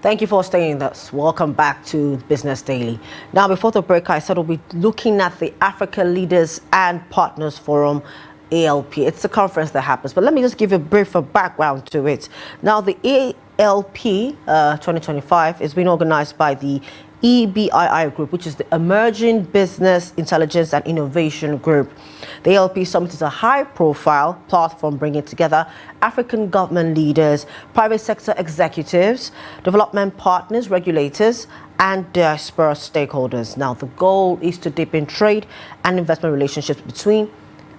Thank you for staying with us. Welcome back to Business Daily. Now, before the break, I said we'll be looking at the Africa Leaders and Partners Forum, ALP. It's a conference that happens, but let me just give you a brief background to it. Now, the ALP 2025 is being organized by the EBII Group, which is the Emerging Business Intelligence and Innovation Group. The ALP Summit is a high-profile platform bringing together African government leaders, private sector executives, development partners, regulators, and diaspora stakeholders. Now, the goal is to deepen trade and investment relationships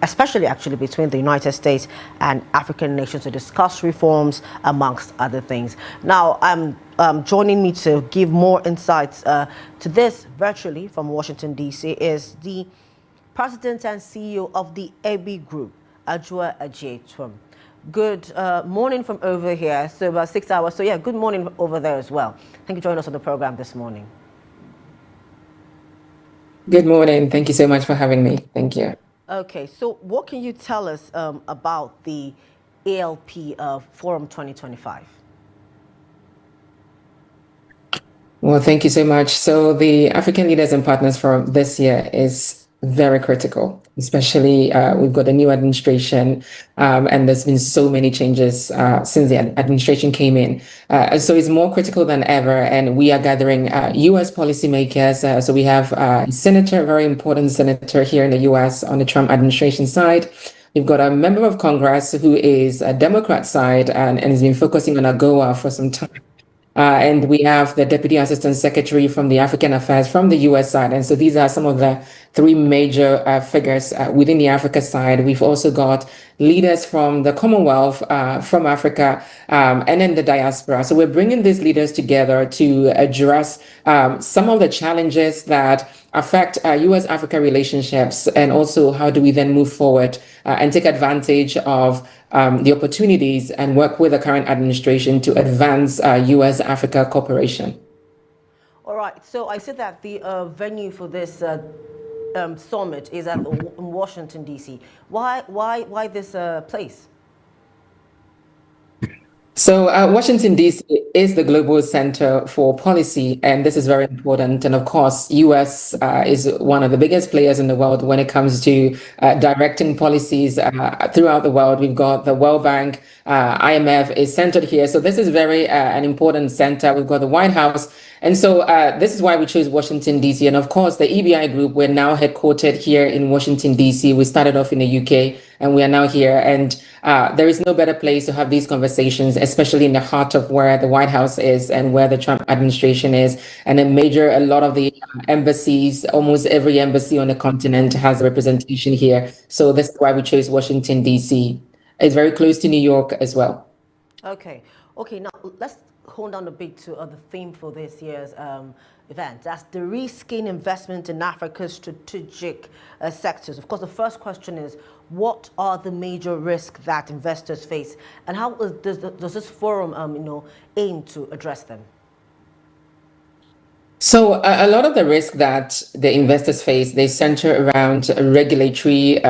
especially between the United States and African nations to discuss reforms, amongst other things. Now, joining me to give more insights to this virtually from Washington, D.C. is the President and CEO of the EBII Group, Adjoa Adjei-Twum. Good morning from over here, so about 6 hours. So yeah, good morning over there as well. Thank you for joining us on the program this morning. Good morning. Thank you so much for having me. Thank you. Okay, so what can you tell us about the ALP Forum 2025? Well, thank you so much. So the African Leaders and Partners Forum this year is very critical, especially we've got a new administration and there's been so many changes since the administration came in. So it's more critical than ever, and we are gathering U.S. policymakers. So we have a senator, a very important senator here in the U.S. on the Trump administration side. We've got a member of Congress who is a Democrat side and has been focusing on AGOA for some time. And we have the Deputy Assistant Secretary from the African Affairs from the U.S. side. And so these are some of the three major figures within the Africa side. We've also got leaders from the Commonwealth, from Africa, and then the diaspora. So we're bringing these leaders together to address some of the challenges that affect U.S.-Africa relationships, and also how do we then move forward and take advantage of the opportunities and work with the current administration to advance U.S.-Africa cooperation. All right, so I said that the venue for this summit is in Washington, D.C. Why this place? So Washington, D.C. is the global center for policy, and this is very important. And of course, U.S. Is one of the biggest players in the world when it comes to directing policies throughout the world. We've got the World Bank, IMF is centered here. So this is very an important center. We've got the White House. And so this is why we chose Washington, D.C. And of course, the EBII Group, we're now headquartered here in Washington, D.C. We started off in the UK, and we are now here. And there is no better place to have these conversations, especially in the heart of where the White House is and where the Trump administration is. And a lot of the embassies, almost every embassy on the continent has a representation here. So this is why we chose Washington, D.C. It's very close to New York as well. Okay, now let's hold on a bit to the theme for this year's event. That's the risking investment in Africa's strategic sectors. Of course, the first question is, what are the major risks that investors face, and how does this forum aim to address them? So a lot of the risk that the investors face, they center around regulatory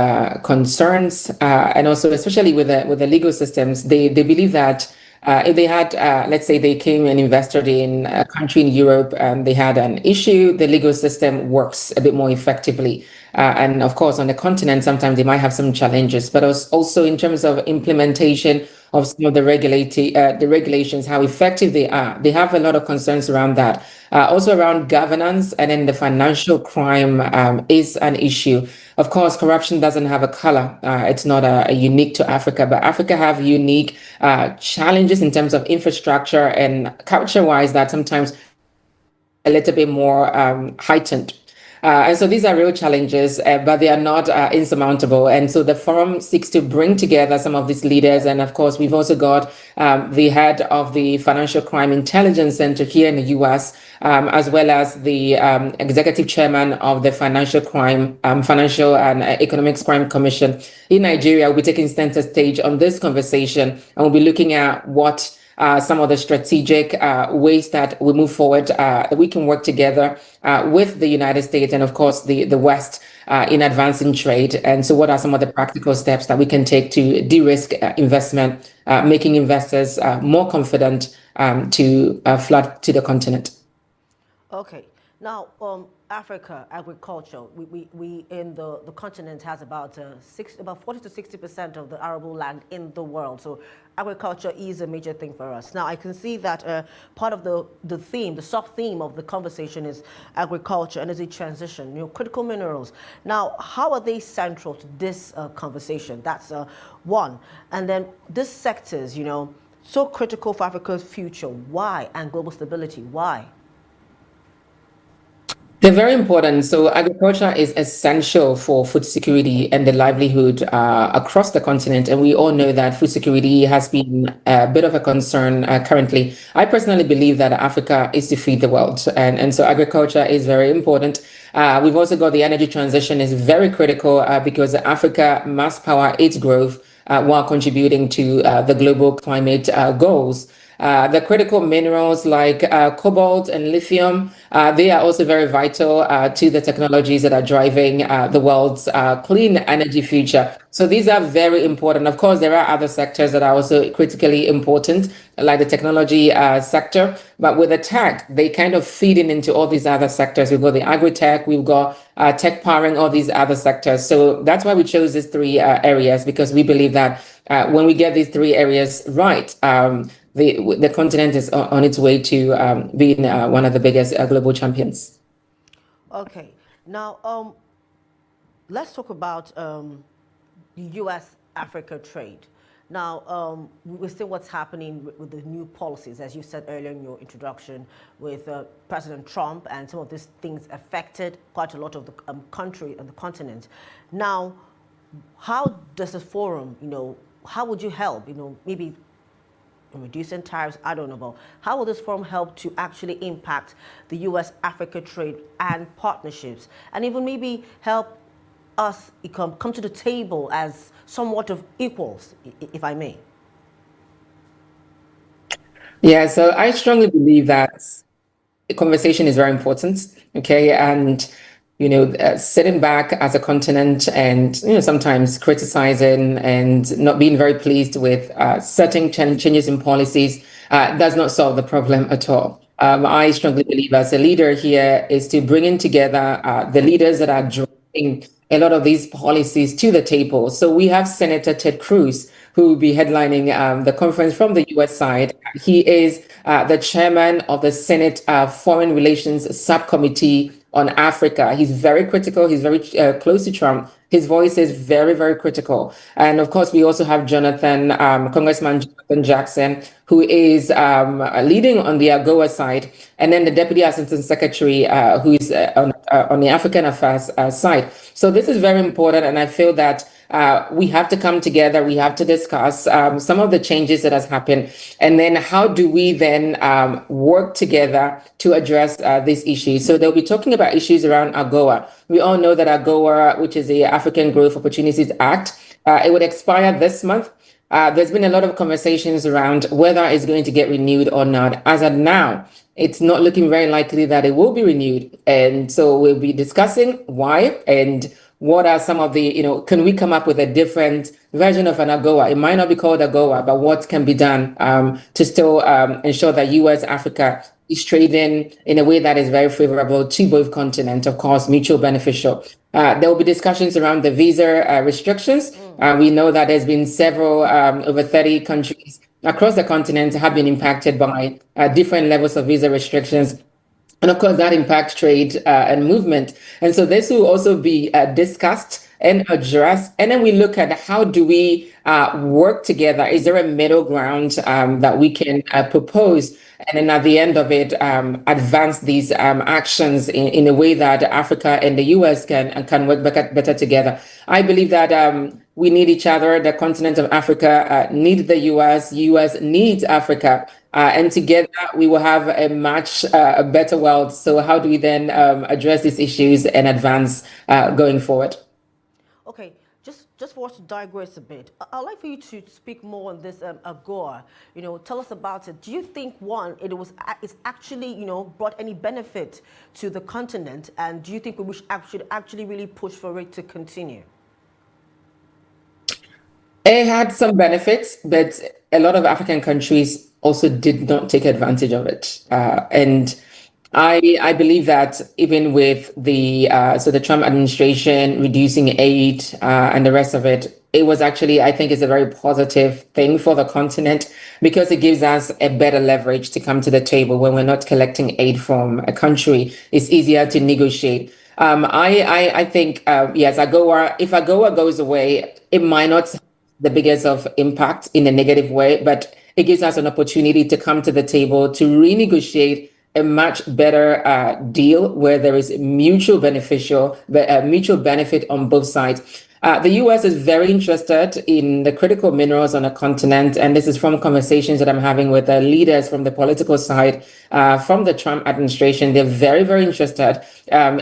concerns, and also especially with the legal systems. They believe that if they had, let's say they came and invested in a country in Europe and they had an issue, the legal system works a bit more effectively. And of course, on the continent, sometimes they might have some challenges, but also in terms of implementation of some of the regulations, how effective they are. They have a lot of concerns around that. Also around governance, and then the financial crime is an issue. Of course, corruption doesn't have a color. It's not unique to Africa, but Africa have unique challenges in terms of infrastructure and culture-wise that sometimes a little bit more heightened. And so these are real challenges, but they are not insurmountable. And so the forum seeks to bring together some of these leaders. And of course, we've also got the head of the Financial Crime Intelligence Center here in the US, as well as the executive chairman of the Financial and Economics Crime Commission in Nigeria. Will be taking center stage on this conversation, and we'll be looking at what some of the strategic ways that we move forward, that we can work together with the United States and, of course, the West in advancing trade. And so what are some of the practical steps that we can take to de-risk investment, making investors more confident to flood to the continent. Okay. Now, Africa agriculture, we in the continent has about about 40 to 60% of the arable land in the world. So agriculture is a major thing for us. Now, I can see that part of the theme, the sub theme of the conversation is agriculture, energy transition, critical minerals. Now, how are they central to this conversation? That's one. And then these sectors, so critical for Africa's future. Why? And global stability. Why? They're very important. So agriculture is essential for food security and the livelihood across the continent. And we all know that food security has been a bit of a concern currently. I personally believe that Africa is to feed the world. And so agriculture is very important. We've also got the energy transition is very critical because Africa must power its growth while contributing to the global climate goals. The critical minerals like cobalt and lithium, they are also very vital to the technologies that are driving the world's clean energy future. So these are very important. Of course, there are other sectors that are also critically important, like the technology sector. But with the tech, they kind of feed into all these other sectors. We've got the agri-tech, we've got tech powering all these other sectors. So that's why we chose these three areas, because we believe that when we get these three areas right, the continent is on its way to being one of the biggest global champions. Okay. Now, let's talk about the U.S. Africa trade. Now, we're seeing what's happening with the new policies, as you said earlier in your introduction, with President Trump, and some of these things affected quite a lot of the country and the continent. Now, how does the forum, how would you help, maybe reducing tariffs, I don't know about. How will this forum help to actually impact the U.S.-Africa trade and partnerships, and even maybe help us come to the table as somewhat of equals, if I may? Yeah, so I strongly believe that the conversation is very important, okay? And, sitting back as a continent and, sometimes criticizing and not being very pleased with certain changes in policies does not solve the problem at all. I strongly believe as a leader here is to bring in together the leaders that are driving a lot of these policies to the table. So we have Senator Ted Cruz, who will be headlining the conference from the US side. He is the chairman of the Senate Foreign Relations Subcommittee on Africa. He's very critical. He's very close to Trump. His voice is very, very critical. And of course, we also have Congressman Jonathan Jackson, who is leading on the AGOA side, and then the Deputy Assistant Secretary, who is on the African Affairs side. So this is very important, and I feel that we have to come together. We have to discuss some of the changes that has happened, and then how do we then work together to address these issues. So they'll be talking about issues around AGOA. We all know that AGOA, which is the African Growth Opportunities Act, it would expire this month. There's been a lot of conversations around whether it's going to get renewed or not. As of now, it's not looking very likely that it will be renewed. And so we'll be discussing why and what are some of the, can we come up with a different version of an AGOA? It might not be called AGOA, but what can be done to still ensure that US Africa is trading in a way that is very favorable to both continents, of course, mutual beneficial. There will be discussions around the visa restrictions. We know that there's been several, over 30 countries across the continent have been impacted by different levels of visa restrictions. And of course, that impacts trade and movement. And so this will also be discussed and addressed. And then we look at how do we work together? Is there a middle ground that we can propose? And then at the end of it, advance these actions in a way that Africa and the US can work better together. I believe that we need each other. The continent of Africa needs the US needs Africa. And together we will have a much better world. So how do we then address these issues and advance going forward? Okay, just for us to digress a bit, I'd like for you to speak more on this AGOA. Tell us about it. Do you think, one, it's actually, brought any benefit to the continent? And do you think we should actually really push for it to continue? It had some benefits, but a lot of African countries also did not take advantage of it. And I believe that even with the the Trump administration reducing aid and the rest of it, it was actually, I think, is a very positive thing for the continent because it gives us a better leverage to come to the table when we're not collecting aid from a country. It's easier to negotiate. I think yes, AGOA. If AGOA goes away, it might not the biggest of impact in a negative way, but it gives us an opportunity to come to the table to renegotiate a much better deal where there is mutual benefit on both sides. The U.S. is very interested in the critical minerals on the continent, and this is from conversations that I'm having with the leaders from the political side from the Trump administration. They're very, very interested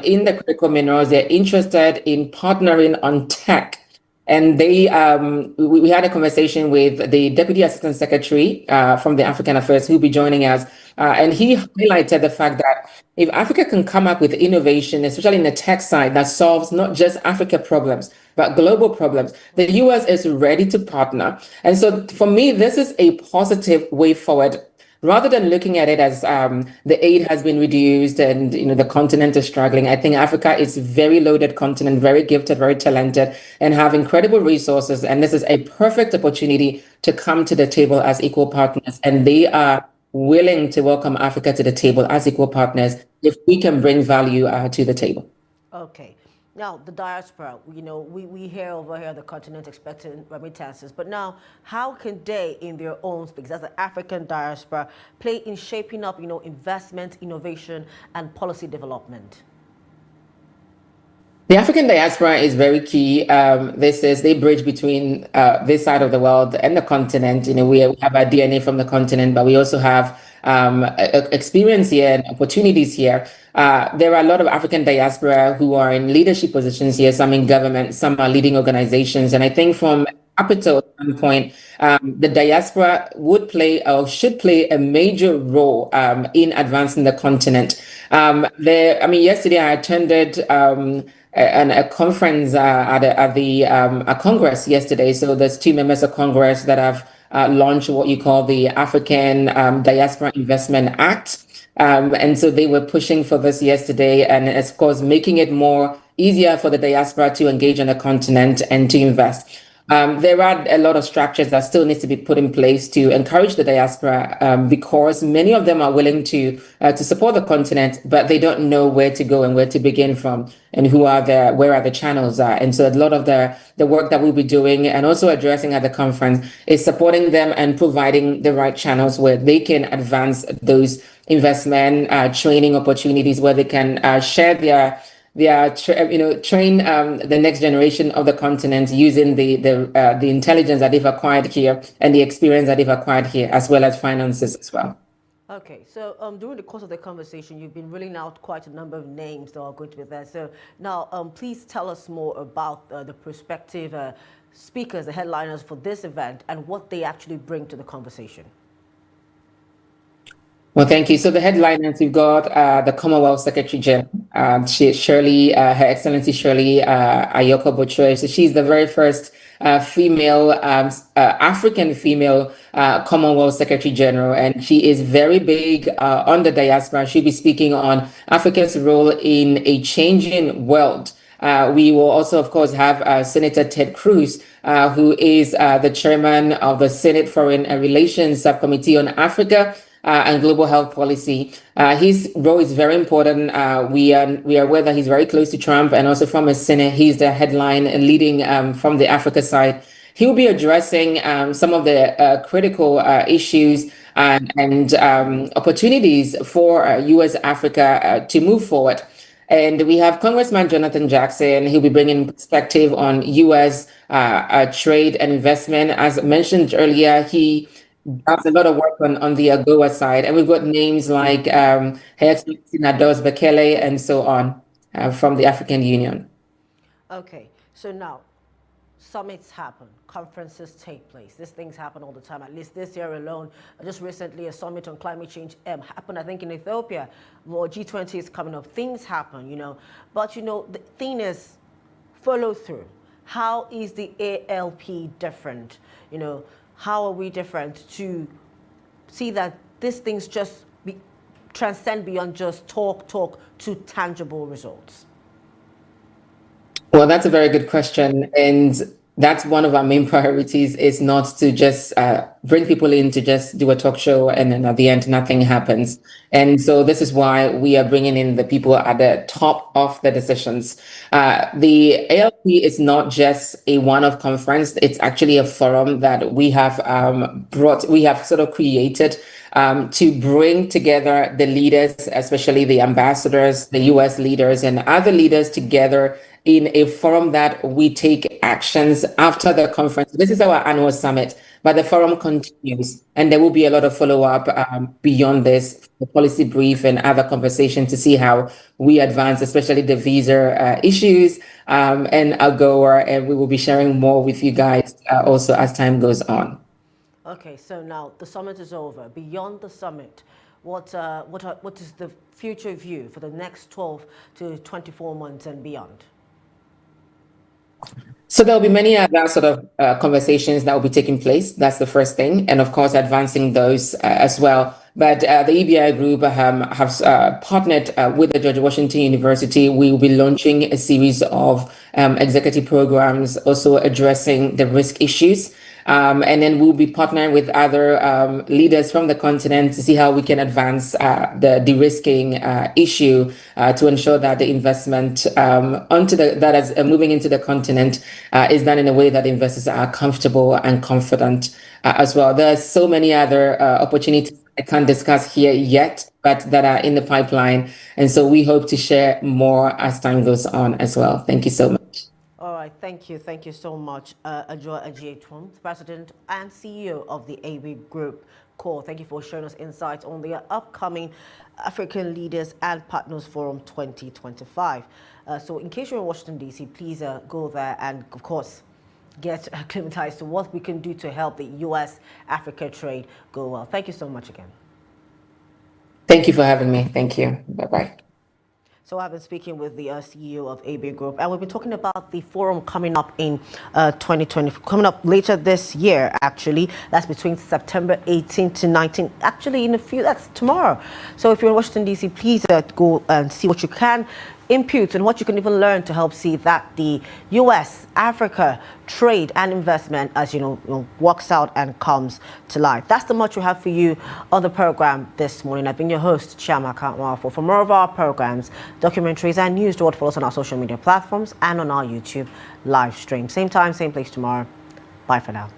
in the critical minerals. They're interested in partnering on tech. And we had a conversation with the Deputy Assistant Secretary from the African Affairs, who'll be joining us. And he highlighted the fact that if Africa can come up with innovation, especially in the tech side, that solves not just Africa problems, but global problems, the US is ready to partner. And so for me, this is a positive way forward rather than looking at it as the aid has been reduced and the continent is struggling. I think Africa is a very loaded continent, very gifted, very talented, and have incredible resources. And this is a perfect opportunity to come to the table as equal partners. And they are willing to welcome Africa to the table as equal partners if we can bring value to the table. Okay. Now, the diaspora, we hear over here the continent expecting remittances, but now how can they, in their own space, as the African diaspora, play in shaping up, investment, innovation, and policy development? The African diaspora is very key. They bridge between this side of the world and the continent. We have our DNA from the continent, but we also have experience here and opportunities here. There are a lot of African diaspora who are in leadership positions here, some in government, some are leading organizations. And I think from capital standpoint, the diaspora would play or should play a major role in advancing the continent. Yesterday I attended a conference at a Congress yesterday. So there's two members of Congress that have launched what you call the African Diaspora Investment Act. And so they were pushing for this yesterday, and of course, making it more easier for the diaspora to engage on the continent and to invest. There are a lot of structures that still need to be put in place to encourage the diaspora because many of them are willing to support the continent, but they don't know where to go and where to begin from and where are the channels are. And so a lot of the work that we'll be doing and also addressing at the conference is supporting them and providing the right channels where they can advance those investment training opportunities, where they can share train the next generation of the continent using the intelligence that they've acquired here and the experience that they've acquired here, as well as finances as well. Okay, so during the course of the conversation, you've been reeling out quite a number of names that are going to be there. So now, please tell us more about the prospective speakers, the headliners for this event, and what they actually bring to the conversation. Well, thank you. So the headliners, we've got the Commonwealth Secretary General, Her Excellency Shirley Ayoko Bochwe. So she's the very first female, African female Commonwealth Secretary General, and she is very big on the diaspora. She'll be speaking on Africa's role in a changing world. We will also, of course, have Senator Ted Cruz, who is the chairman of the Senate Foreign Relations Subcommittee on Africa and global health policy. His role is very important. We are aware that he's very close to Trump, and also from his Senate, he's the headline leading from the Africa side. He will be addressing some of the critical issues and opportunities for U.S. Africa to move forward. And we have Congressman Jonathan Jackson. He'll be bringing perspective on U.S. Trade and investment. As mentioned earlier, he does a lot of work on the AGOA side. And we've got names like Her Excellency Nados Bekele and so on from the African Union. Okay, so now summits happen, conferences take place. These things happen all the time, at least this year alone. Just recently, a summit on climate change happened, I think, in Ethiopia. More G20 is coming up. Things happen, But, the thing is follow through. How is the ALP different? How are we different to see that these things just transcend beyond just talk to tangible results? Well, that's a very good question. And that's one of our main priorities, is not to just bring people in to just do a talk show and then at the end nothing happens. And so this is why we are bringing in the people at the top of the decisions. The ALP is not just a one-off conference. It's actually a forum that we have sort of created to bring together the leaders, especially the ambassadors, the US leaders, and other leaders together in a forum that we take actions after the conference. This is our annual summit, but the forum continues, and there will be a lot of follow-up beyond this, the policy brief and other conversations to see how we advance, especially the visa issues and AGOA, and we will be sharing more with you guys also as time goes on. Okay, so now the summit is over. Beyond the summit, what is the future view for the next 12 to 24 months and beyond? So there'll be many other sort of conversations that will be taking place. That's the first thing. And of course, advancing those as well. But the EBII group have partnered with the George Washington University. We will be launching a series of executive programs, also addressing the risk issues. And then we'll be partnering with other leaders from the continent to see how we can advance the de-risking issue to ensure that the investment that is moving into the continent is done in a way that investors are comfortable and confident as well. There are so many other opportunities I can't discuss here yet, but that are in the pipeline. And so we hope to share more as time goes on as well. Thank you so much. All right, thank you so much, Adjoa Adjei-Twum, President and CEO of the ABII Group Corp. Thank you for showing us insights on the upcoming African Leaders and Partners Forum 2025. So in case you're in Washington, D.C., please go there and, of course, get acclimatized to what we can do to help the U.S.-Africa trade go well. Thank you so much again. Thank you for having me. Thank you. Bye-bye. So I've been speaking with the CEO of ABII Group, and we've been talking about the forum coming up in 2020, coming up later this year, actually. That's between September 18th to 19th, actually that's tomorrow. So if you're in Washington, D.C., please go and see what you can impute and what you can even learn to help see that the U.S.-Africa trade and investment, as you know, works out and comes to life. That's the much we have for you on the program this morning. I've been your host, Chiamaka Nwafor. For more of our programs, documentaries, and news, do follow us on our social media platforms and on our YouTube live stream. Same time, same place tomorrow. Bye for now.